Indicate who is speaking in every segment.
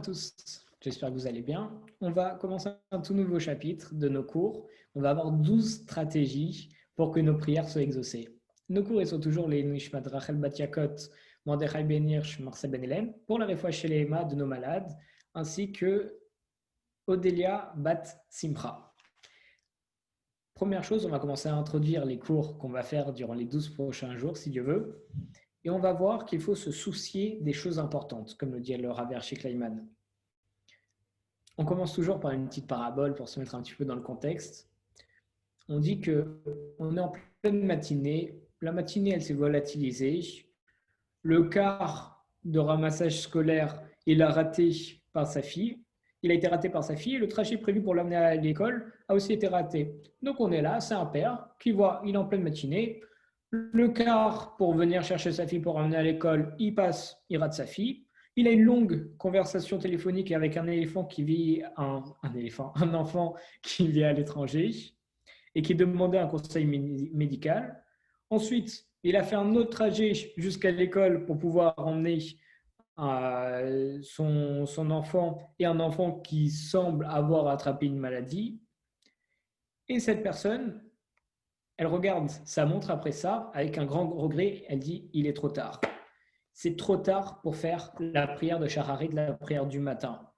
Speaker 1: tous, j'espère que vous allez bien. On va commencer un tout nouveau chapitre de nos cours. On va avoir 12 stratégies pour que nos prières soient exaucées. Nos cours ils sont toujours les Nishmat Rachel Bat Yakot, Mordechai Ben Hirsch, Marcel Ben Hélène, pour la réfoua chez les Emma de nos malades, ainsi que Odélia Bat Simcha. Première chose, on va commencer à introduire les cours qu'on va faire durant les 12 prochains jours, si Dieu veut. Et on va voir qu'il faut se soucier des choses importantes, comme le dit le Rav Hershey Kleiman. On commence toujours par une petite parabole pour se mettre un petit peu dans le contexte. On dit qu'on est en pleine matinée, la matinée elle s'est volatilisée, le quart de ramassage scolaire il a raté par sa fille, il a été raté par sa fille et le trajet prévu pour l'amener à l'école a aussi été raté. Donc on est là, c'est un père qui voit, il est en pleine matinée, le quart pour venir chercher sa fille pour emmener à l'école, il passe, il rate sa fille. Il a une longue conversation téléphonique avec un enfant qui vit à l'étranger et qui demandait un conseil médical. Ensuite, il a fait un autre trajet jusqu'à l'école pour pouvoir emmener son enfant et un enfant qui semble avoir attrapé une maladie. Et cette personne, elle regarde sa montre après ça avec un grand regret. Elle dit, il est trop tard. C'est trop tard pour faire la prière de Shacharit, la prière du matin,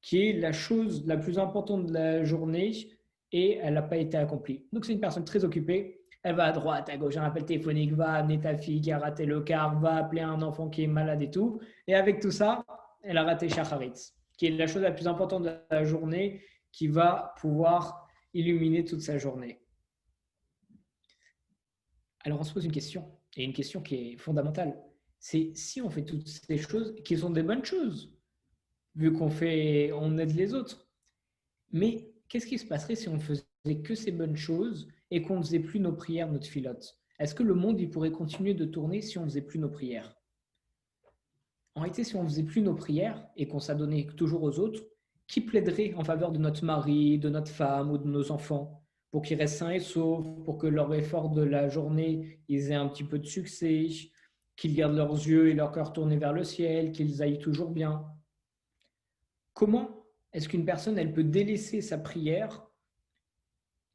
Speaker 1: qui est la chose la plus importante de la journée et elle n'a pas été accomplie. Donc c'est une personne très occupée. Elle va à droite, à gauche, un appel téléphonique, va amener ta fille qui a raté le quart, va appeler un enfant qui est malade et tout. Et avec tout ça, elle a raté Shacharit, qui est la chose la plus importante de la journée qui va pouvoir illuminer toute sa journée. Alors on se pose une question, et une question qui est fondamentale. C'est si on fait toutes ces choses qui sont des bonnes choses, vu on aide les autres. Mais qu'est-ce qui se passerait si on ne faisait que ces bonnes choses et qu'on ne faisait plus nos prières, notre filote? Est-ce que le monde il pourrait continuer de tourner si on ne faisait plus nos prières? En réalité, si on ne faisait plus nos prières et qu'on s'adonnait toujours aux autres, qui plaiderait en faveur de notre mari, de notre femme ou de nos enfants pour qu'ils restent sains et saufs, pour que leur effort de la journée ils aient un petit peu de succès, qu'ils gardent leurs yeux et leur cœur tournés vers le ciel, qu'ils aillent toujours bien? Comment est-ce qu'une personne elle peut délaisser sa prière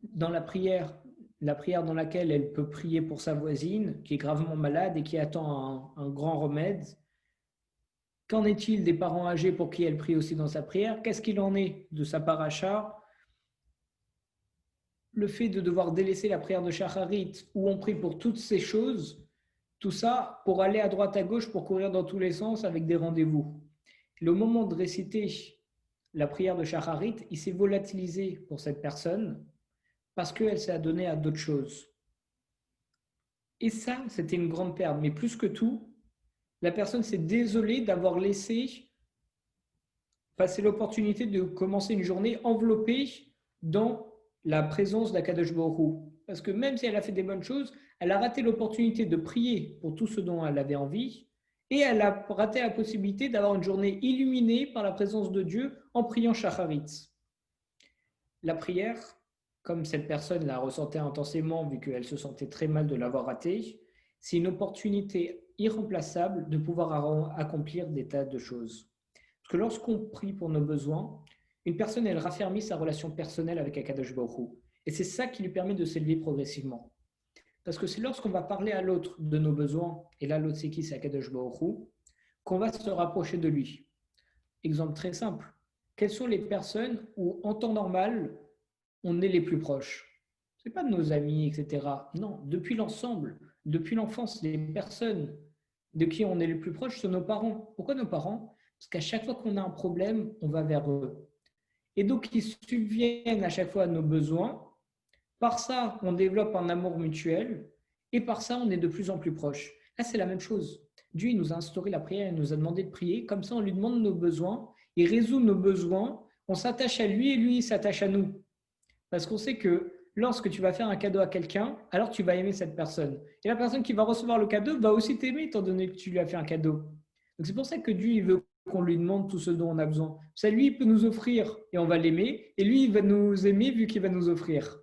Speaker 1: dans la prière dans laquelle elle peut prier pour sa voisine qui est gravement malade et qui attend un grand remède? Qu'en est-il des parents âgés pour qui elle prie aussi dans sa prière? Qu'est-ce qu'il en est de sa paracha? Le fait de devoir délaisser la prière de Shacharit, où on prie pour toutes ces choses, tout ça pour aller à droite à gauche, pour courir dans tous les sens avec des rendez-vous. Le moment de réciter la prière de Shacharit, il s'est volatilisé pour cette personne parce qu'elle s'est adonnée à d'autres choses. Et ça, c'était une grande perte. Mais plus que tout, la personne s'est désolée d'avoir laissé passer l'opportunité de commencer une journée enveloppée dans la présence d'Akadosh Baruch Hu. Parce que même si elle a fait des bonnes choses, elle a raté l'opportunité de prier pour tout ce dont elle avait envie et elle a raté la possibilité d'avoir une journée illuminée par la présence de Dieu en priant Shacharit. La prière, comme cette personne la ressentait intensément vu qu'elle se sentait très mal de l'avoir ratée, c'est une opportunité irremplaçable de pouvoir accomplir des tas de choses. Parce que lorsqu'on prie pour nos besoins, une personne, elle raffermit sa relation personnelle avec Akadosh Baruch Hu. Et c'est ça qui lui permet de s'élever progressivement. Parce que c'est lorsqu'on va parler à l'autre de nos besoins, et là l'autre c'est qui? C'est Akadosh Baruch Hu, qu'on va se rapprocher de lui. Exemple très simple. Quelles sont les personnes où, en temps normal, on est les plus proches? Ce n'est pas de nos amis, etc. Non, depuis l'ensemble, depuis l'enfance, les personnes de qui on est les plus proches sont nos parents. Pourquoi nos parents? Parce qu'à chaque fois qu'on a un problème, on va vers eux. Et donc, ils subviennent à chaque fois à nos besoins. Par ça, on développe un amour mutuel. Et par ça, on est de plus en plus proches. Là, c'est la même chose. Dieu il nous a instauré la prière, il nous a demandé de prier. Comme ça, on lui demande nos besoins. Il résout nos besoins. On s'attache à lui et lui il s'attache à nous. Parce qu'on sait que lorsque tu vas faire un cadeau à quelqu'un, alors tu vas aimer cette personne. Et la personne qui va recevoir le cadeau va aussi t'aimer étant donné que tu lui as fait un cadeau. Donc c'est pour ça que Dieu il veut qu'on lui demande tout ce dont on a besoin. Ça, lui, il peut nous offrir et on va l'aimer. Et lui, il va nous aimer vu qu'il va nous offrir.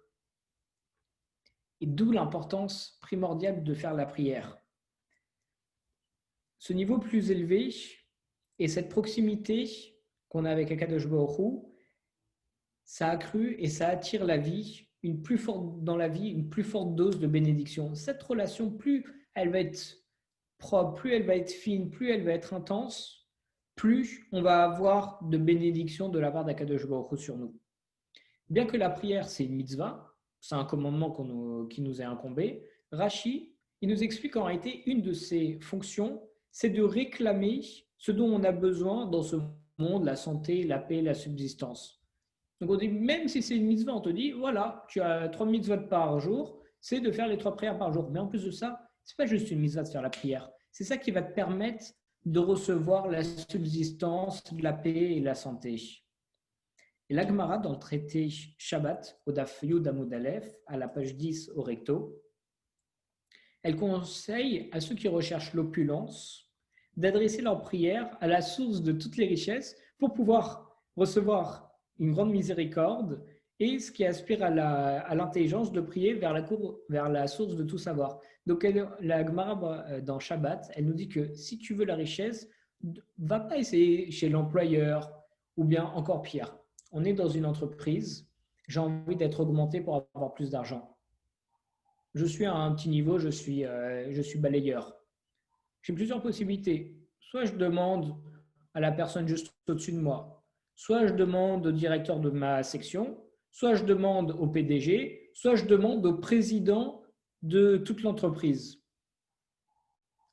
Speaker 1: Et d'où l'importance primordiale de faire la prière. Ce niveau plus élevé et cette proximité qu'on a avec Akadosh Baruch Hu, ça accrue et ça attire la vie, dans la vie, une plus forte dose de bénédiction. Cette relation, plus elle va être propre, plus elle va être fine, plus elle va être intense, plus on va avoir de bénédiction de la part d'Akadosh Baruch Hu sur nous. Bien que la prière, c'est une mitzvah, c'est un commandement qui nous est incombé, Rashi, il nous explique qu'en réalité, une de ses fonctions, c'est de réclamer ce dont on a besoin dans ce monde, la santé, la paix, la subsistance. Donc on dit, même si c'est une mitzvah, on te dit, voilà, tu as 3 mitzvot par jour, c'est de faire les 3 prières par jour. Mais en plus de ça, ce n'est pas juste une mitzvah de faire la prière. C'est ça qui va te permettre de recevoir la subsistance, la paix et la santé. Et la Gemara, dans le traité Shabbat, au Daf Yud Amud Aleph, à la page 10 au recto, elle conseille à ceux qui recherchent l'opulence d'adresser leur prière à la source de toutes les richesses pour pouvoir recevoir une grande miséricorde et ce qui aspire à l'intelligence de prier vers la source de tout savoir. Donc la Gemara dans Shabbat, elle nous dit que si tu veux la richesse, va pas essayer chez l'employeur ou bien encore pire. On est dans une entreprise, j'ai envie d'être augmenté pour avoir plus d'argent. Je suis à un petit niveau, je suis balayeur. J'ai plusieurs possibilités. Soit je demande à la personne juste au-dessus de moi, soit je demande au directeur de ma section, soit je demande au PDG, soit je demande au président de toute l'entreprise.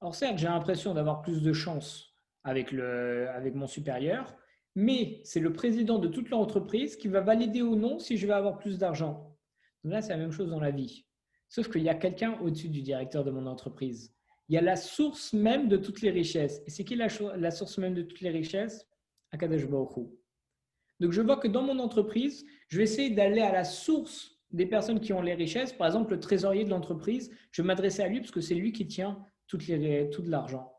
Speaker 1: Alors certes, j'ai l'impression d'avoir plus de chance avec mon supérieur, mais c'est le président de toute l'entreprise qui va valider ou non si je vais avoir plus d'argent. Donc là, c'est la même chose dans la vie. Sauf qu'il y a quelqu'un au-dessus du directeur de mon entreprise. Il y a la source même de toutes les richesses. Et c'est qui la source même de toutes les richesses? Akadosh Baruch Hu. Donc je vois que dans mon entreprise, je vais essayer d'aller à la source des personnes qui ont les richesses. Par exemple, le trésorier de l'entreprise, je vais m'adresser à lui parce que c'est lui qui tient tout l'argent.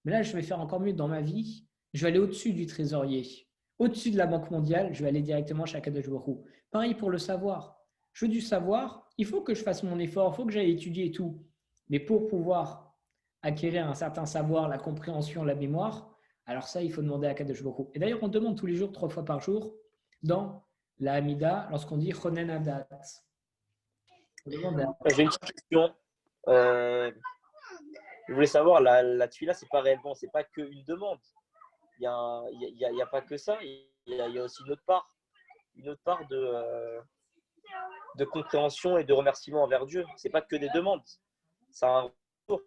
Speaker 1: Mais là, je vais faire encore mieux dans ma vie. Je vais aller au-dessus du trésorier, au-dessus de la Banque mondiale. Je vais aller directement chez Akadosh Baruch Hu. Pareil pour le savoir. Je veux du savoir, il faut que je fasse mon effort, il faut que j'aille étudier et tout. Mais pour pouvoir acquérir un certain savoir, la compréhension, la mémoire, alors ça, il faut demander à Akadosh Baruch Hu. Et d'ailleurs, on demande tous les jours, 3 fois par jour, dans la Hamida, lorsqu'on dit Chonen Adat.
Speaker 2: J'ai une petite question. Je voulais savoir, la tefila, c'est pas réellement, c'est pas qu'une demande. Il y a pas que ça. Il y a aussi une autre part de compréhension et de remerciement envers Dieu. C'est pas que des demandes. Ça a un retour.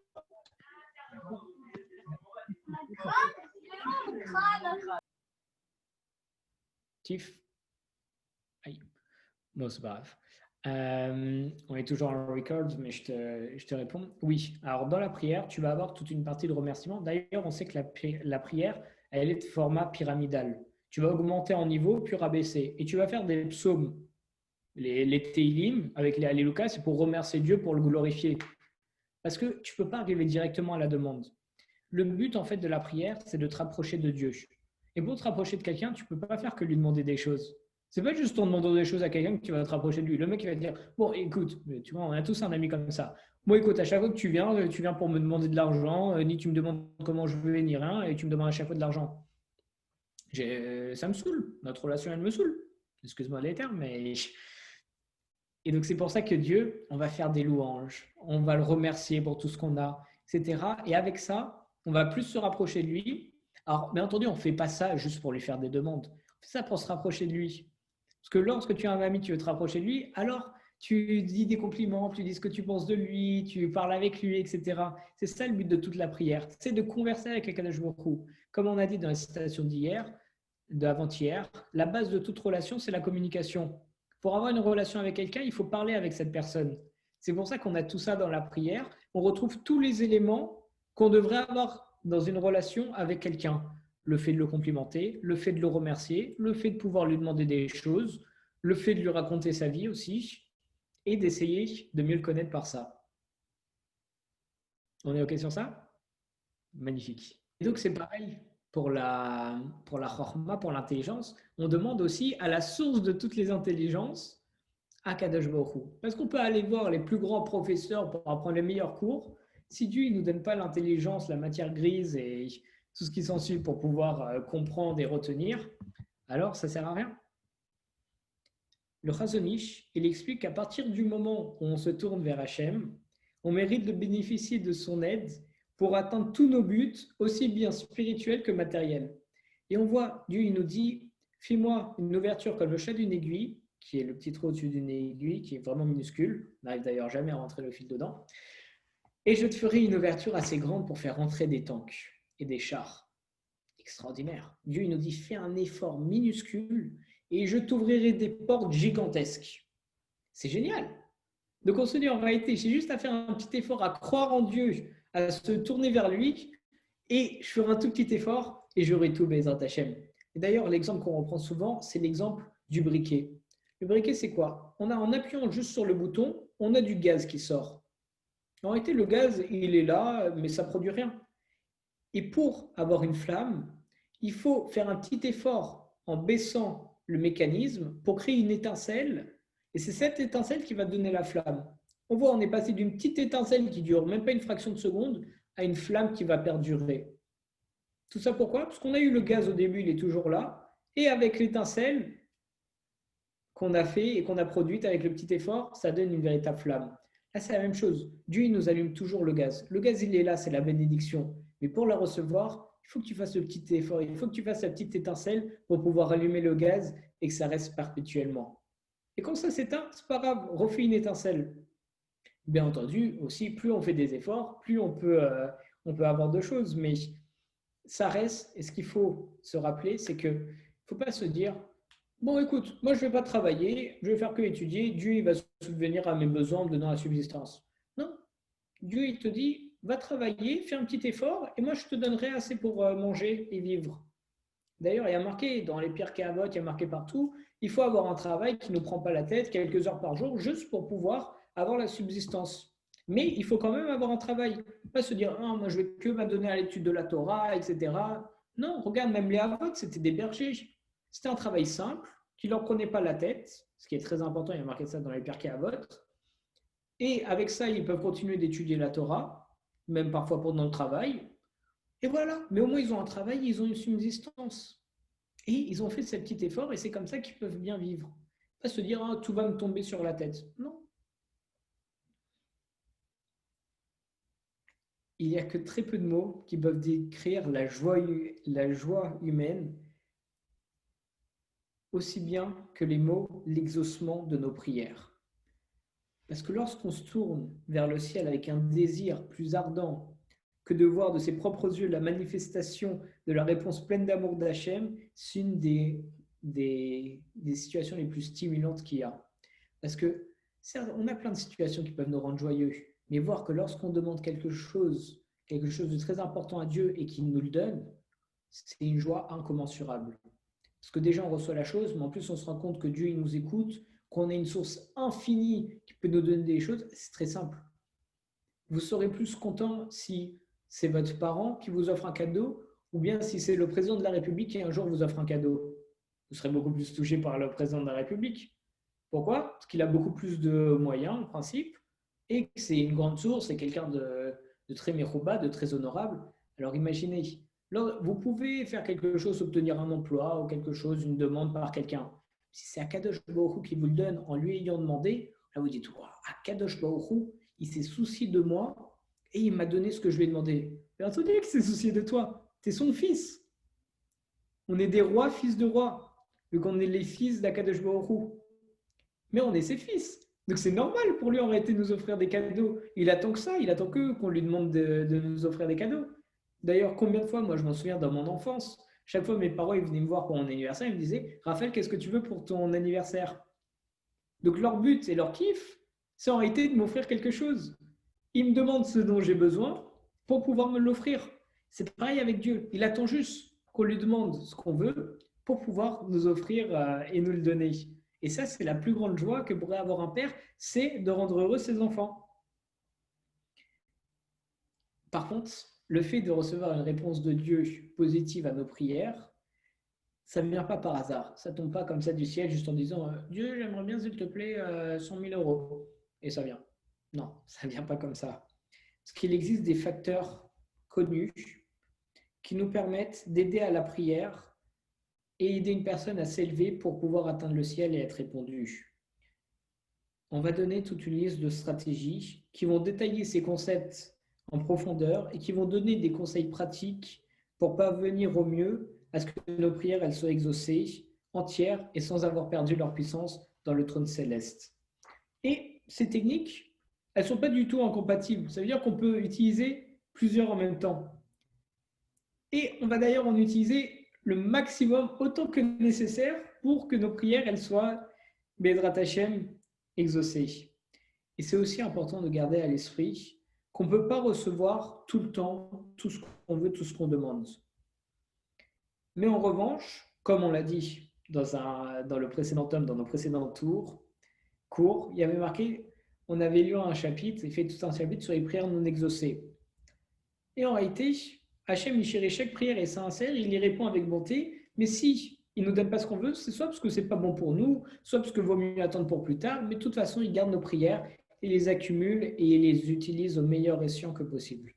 Speaker 1: Tif. Aïe. Bon, c'est pas grave. On est toujours en record, mais je te réponds. Oui, alors dans la prière, tu vas avoir toute une partie de remerciement. D'ailleurs, on sait que la prière, elle est de format pyramidal. Tu vas augmenter en niveau, puis rabaisser. Et tu vas faire des psaumes. Les Teilim, avec les Alléluia, c'est pour remercier Dieu, pour le glorifier. Parce que tu ne peux pas arriver directement à la demande. Le but, en fait, de la prière, c'est de te rapprocher de Dieu. Et pour te rapprocher de quelqu'un, tu ne peux pas faire que lui demander des choses. C'est pas juste en demandant des choses à quelqu'un que tu vas te rapprocher de lui. Le mec, il va te dire, bon, écoute, tu vois, on a tous un ami comme ça. Bon, écoute, à chaque fois que tu viens pour me demander de l'argent, ni tu me demandes comment je vais, ni rien, et tu me demandes à chaque fois de l'argent. Ça me saoule. Notre relation, elle me saoule. Excuse-moi les termes, mais... Et donc, c'est pour ça que Dieu, on va faire des louanges, on va le remercier pour tout ce qu'on a, etc. Et avec ça, on va plus se rapprocher de lui. Alors, bien entendu, on ne fait pas ça juste pour lui faire des demandes. On fait ça pour se rapprocher de lui. Parce que lorsque tu as un ami, tu veux te rapprocher de lui, alors tu dis des compliments, tu dis ce que tu penses de lui, tu parles avec lui, etc. C'est ça le but de toute la prière, c'est de converser avec Akadosh Baruch Hu. Comme on a dit dans la citation d'avant-hier, la base de toute relation, c'est la communication. Pour avoir une relation avec quelqu'un, il faut parler avec cette personne. C'est pour ça qu'on a tout ça dans la prière. On retrouve tous les éléments qu'on devrait avoir dans une relation avec quelqu'un. Le fait de le complimenter, le fait de le remercier, le fait de pouvoir lui demander des choses, le fait de lui raconter sa vie aussi, et d'essayer de mieux le connaître par ça. On est OK sur ça? Magnifique. Et donc c'est pareil pour la chorma, pour l'intelligence. On demande aussi à la source de toutes les intelligences, Akadosh Baruch Hu. Parce qu'on peut aller voir les plus grands professeurs pour apprendre les meilleurs cours. Si Dieu ne nous donne pas l'intelligence, la matière grise et tout ce qui s'ensuit pour pouvoir comprendre et retenir, Alors ça sert à rien. Le Chazon Ish, il explique qu'à partir du moment où on se tourne vers Hachem, on mérite de bénéficier de son aide pour atteindre tous nos buts, aussi bien spirituels que matériels. Et on voit, Dieu il nous dit, fais-moi une ouverture comme le chat d'une aiguille, qui est le petit trou au-dessus d'une aiguille, qui est vraiment minuscule, on n'arrive d'ailleurs jamais à rentrer le fil dedans, et je te ferai une ouverture assez grande pour faire rentrer des tanks et des chars. Extraordinaire. Dieu il nous dit, fais un effort minuscule et je t'ouvrirai des portes gigantesques. C'est génial. Donc on se dit en réalité, j'ai juste à faire un petit effort, à croire en Dieu, à se tourner vers lui, et je ferai un tout petit effort et j'aurai tout Bezrat Hachem. Et d'ailleurs, l'exemple qu'on reprend souvent, c'est l'exemple du briquet. Le briquet, c'est quoi? En appuyant juste sur le bouton, on a du gaz qui sort. En réalité, le gaz, il est là, mais ça ne produit rien. Et pour avoir une flamme, il faut faire un petit effort en baissant le mécanisme pour créer une étincelle. Et c'est cette étincelle qui va donner la flamme. On voit, on est passé d'une petite étincelle qui dure même pas une fraction de seconde à une flamme qui va perdurer. Tout ça pourquoi? Parce qu'on a eu le gaz au début, il est toujours là. Et avec l'étincelle qu'on a fait et qu'on a produite avec le petit effort, ça donne une véritable flamme. Là, c'est la même chose. Dieu, il nous allume toujours le gaz. Le gaz, il est là, c'est la bénédiction. Mais pour la recevoir, il faut que tu fasses le petit effort, il faut que tu fasses la petite étincelle pour pouvoir allumer le gaz et que ça reste perpétuellement. Et quand ça s'éteint, c'est pas grave, refais une étincelle. Bien entendu, aussi, plus on fait des efforts, plus on peut avoir de choses. Mais ça reste, et ce qu'il faut se rappeler, c'est qu'il ne faut pas se dire, bon écoute, moi je ne vais pas travailler, je vais faire que étudier, Dieu il va subvenir à mes besoins en me donnant la subsistance. Non, Dieu il te dit, va travailler, fais un petit effort, et moi je te donnerai assez pour manger et vivre. D'ailleurs, il y a marqué dans les pierres Kéavot, il y a marqué partout, il faut avoir un travail qui ne prend pas la tête, quelques heures par jour, juste pour pouvoir avoir la subsistance. Mais il faut quand même avoir un travail. Pas se dire, ah, moi je vais que m'adonner à l'étude de la Torah, etc. Non, regarde, même les Havot, c'était des bergers. C'était un travail simple, qui ne leur prenait pas la tête, ce qui est très important, il y a marqué ça dans les pierres Kéavot. Et avec ça, ils peuvent continuer d'étudier la Torah, même parfois pendant le travail. Et voilà, mais au moins ils ont un travail, ils ont une subsistance. Et ils ont fait ce petit effort et c'est comme ça qu'ils peuvent bien vivre. Pas se dire, ah, tout va me tomber sur la tête. Non. Il n'y a que très peu de mots qui peuvent décrire la joie humaine aussi bien que les mots l'exaucement de nos prières. Parce que lorsqu'on se tourne vers le ciel avec un désir plus ardent que de voir de ses propres yeux la manifestation de la réponse pleine d'amour d'Hachem, c'est une des situations les plus stimulantes qu'il y a. Parce que, certes, on a plein de situations qui peuvent nous rendre joyeux, mais voir que lorsqu'on demande quelque chose de très important à Dieu et qu'il nous le donne, c'est une joie incommensurable. Parce que déjà, on reçoit la chose, mais en plus, on se rend compte que Dieu il nous écoute, qu'on a une source infinie qui peut nous donner des choses. C'est très simple. Vous serez plus content si c'est votre parent qui vous offre un cadeau ou bien si c'est le président de la République qui un jour vous offre un cadeau. Vous serez beaucoup plus touché par le président de la République. Pourquoi? Parce qu'il a beaucoup plus de moyens, en principe, et que c'est une grande source, c'est quelqu'un de très mérouba, de très honorable. Alors imaginez, vous pouvez faire quelque chose, obtenir un emploi ou quelque chose, une demande par quelqu'un. Si c'est Akadosh Baruch Hu qui vous le donne en lui ayant demandé, là vous dites, wow, Akadosh Baruch Hu, il s'est soucié de moi et il m'a donné ce que je lui ai demandé. Bien entendu qu'il s'est soucié de toi, tu es son fils. On est des rois, fils de rois, vu qu'on est les fils d'Akadosh Baruch Hu. Mais on est ses fils. Donc c'est normal pour lui en réalité de nous offrir des cadeaux. Il attend que ça, il attend que qu'on lui demande de nous offrir des cadeaux. D'ailleurs, combien de fois, moi je m'en souviens dans mon enfance, chaque fois mes parents ils venaient me voir pour mon anniversaire, ils me disaient, Raphaël, qu'est-ce que tu veux pour ton anniversaire? Donc leur but et leur kiff, c'est en réalité de m'offrir quelque chose. Ils me demandent ce dont j'ai besoin pour pouvoir me l'offrir. C'est pareil avec Dieu. Il attend juste qu'on lui demande ce qu'on veut pour pouvoir nous offrir et nous le donner. Et ça, c'est la plus grande joie que pourrait avoir un père, c'est de rendre heureux ses enfants. Par contre, le fait de recevoir une réponse de Dieu positive à nos prières, ça ne vient pas par hasard. Ça ne tombe pas comme ça du ciel juste en disant Dieu, j'aimerais bien, s'il te plaît, 100 000 euros. Et ça vient. Non, ça ne vient pas comme ça. Parce qu'il existe des facteurs connus qui nous permettent d'aider à la prière et aider une personne à s'élever pour pouvoir atteindre le ciel et être répondu. On va donner toute une liste de stratégies qui vont détailler ces concepts en profondeur et qui vont donner des conseils pratiques pour parvenir au mieux à ce que nos prières elles soient exaucées, entières et sans avoir perdu leur puissance dans le trône céleste. Et ces techniques, elles ne sont pas du tout incompatibles. Ça veut dire qu'on peut utiliser plusieurs en même temps. Et on va d'ailleurs en utiliser le maximum, autant que nécessaire, pour que nos prières elles soient Bédrat Hashem exaucées. Et c'est aussi important de garder à l'esprit qu'on ne peut pas recevoir tout le temps tout ce qu'on veut, tout ce qu'on demande. Mais en revanche, comme on l'a dit dans le précédent tome, dans nos précédents cours, il y avait marqué, on avait lu un chapitre, il fait tout un chapitre sur les prières non exaucées. Et en réalité, Hachem, il chérit chaque prière et sincère, il y répond avec bonté, mais si il ne nous donne pas ce qu'on veut, c'est soit parce que ce n'est pas bon pour nous, soit parce qu'il vaut mieux attendre pour plus tard, mais de toute façon, il garde nos prières, il les accumule et il les utilise au meilleur escient que possible.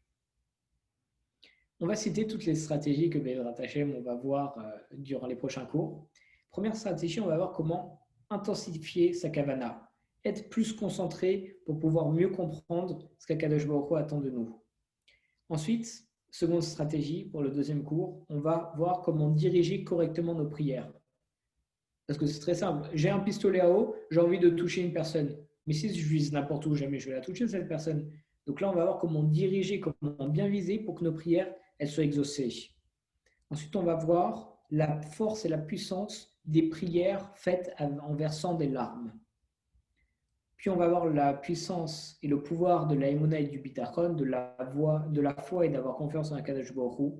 Speaker 1: On va citer toutes les stratégies que Bédrat Hashem, on va voir durant les prochains cours. Première stratégie, on va voir comment intensifier sa kavana, être plus concentré pour pouvoir mieux comprendre ce qu'Akadosh Baruch Hu attend de nous. Ensuite, seconde stratégie pour le deuxième cours, on va voir comment diriger correctement nos prières. Parce que c'est très simple. J'ai un pistolet à eau, j'ai envie de toucher une personne. Mais si je vise n'importe où, jamais je vais la toucher, cette personne. Donc là, on va voir comment diriger, comment bien viser pour que nos prières elles soient exaucées. Ensuite, on va voir la force et la puissance des prières faites en versant des larmes. Puis on va voir la puissance et le pouvoir de la émouna et du bitachon, de la foi et d'avoir confiance en Akadosh Baruch Hu.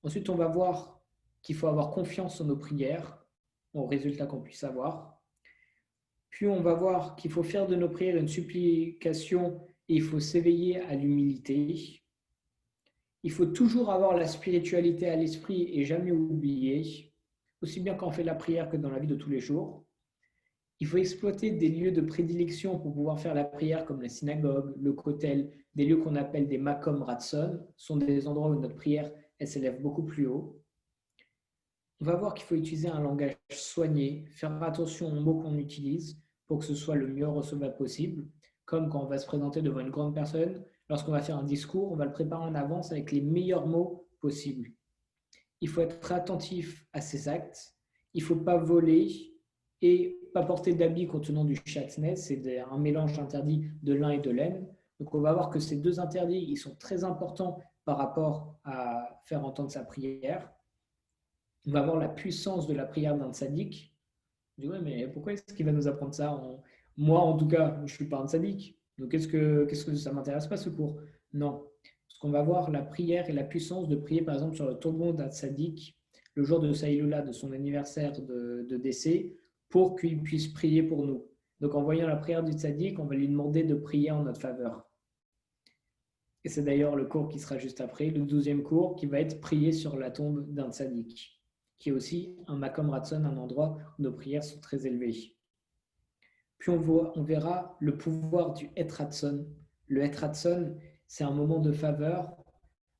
Speaker 1: Ensuite, on va voir qu'il faut avoir confiance en nos prières, au résultat qu'on puisse avoir. Puis on va voir qu'il faut faire de nos prières une supplication et il faut s'éveiller à l'humilité. Il faut toujours avoir la spiritualité à l'esprit et jamais oublier, aussi bien quand on fait la prière que dans la vie de tous les jours. Il faut exploiter des lieux de prédilection pour pouvoir faire la prière comme la synagogue, le kotel, des lieux qu'on appelle des makom ratson, sont des endroits où notre prière elle s'élève beaucoup plus haut. On va voir qu'il faut utiliser un langage soigné, faire attention aux mots qu'on utilise pour que ce soit le mieux recevable possible, comme quand on va se présenter devant une grande personne, lorsqu'on va faire un discours, on va le préparer en avance avec les meilleurs mots possibles. Il faut être attentif à ses actes, il ne faut pas voler et pas porter d'habits contenant du chatnez, c'est un mélange interdit de lin et de laine. Donc on va voir que ces deux interdits, ils sont très importants par rapport à faire entendre sa prière. On va voir la puissance de la prière d'un tzaddik. On dit, ouais, mais pourquoi est-ce qu'il va nous apprendre ça? Moi, en tout cas, je ne suis pas un tzaddik. Donc, qu'est-ce que ça ne m'intéresse pas ce cours? Non. Parce qu'on va voir la prière et la puissance de prier, par exemple, sur le tombeau d'un tzaddik, le jour de sa Iloula, de son anniversaire de décès, pour qu'il puisse prier pour nous. Donc, en voyant la prière du tzaddik, on va lui demander de prier en notre faveur. Et c'est d'ailleurs le cours qui sera juste après, le 12e cours, qui va être prier sur la tombe d'un tzaddik, qui est aussi un makom ratson, un endroit où nos prières sont très élevées. Puis on verra le pouvoir du et ratson. Le et ratson, c'est un moment de faveur.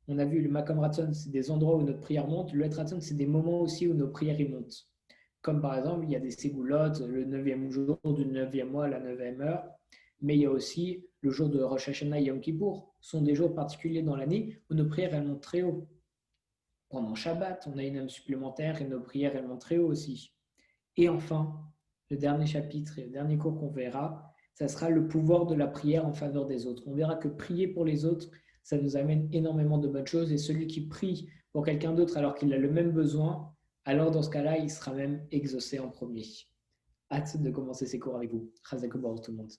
Speaker 1: On a vu le makom ratson, c'est des endroits où notre prière monte. Le et ratson, c'est des moments aussi où nos prières y montent. Comme par exemple, il y a des ségoulottes, le 9e jour du 9e mois à la 9e heure. Mais il y a aussi le jour de Rosh Hashanah et Yom Kippour. Ce sont des jours particuliers dans l'année où nos prières elles montent très haut. Pendant Shabbat, on a une âme supplémentaire et nos prières elles montent très haut aussi. Et enfin, le dernier chapitre et le dernier cours qu'on verra, ça sera le pouvoir de la prière en faveur des autres. On verra que prier pour les autres, ça nous amène énormément de bonnes choses. Et celui qui prie pour quelqu'un d'autre alors qu'il a le même besoin, alors dans ce cas-là, il sera même exaucé en premier. Hâte de commencer ces cours avec vous. Chazak Obaor tout le monde.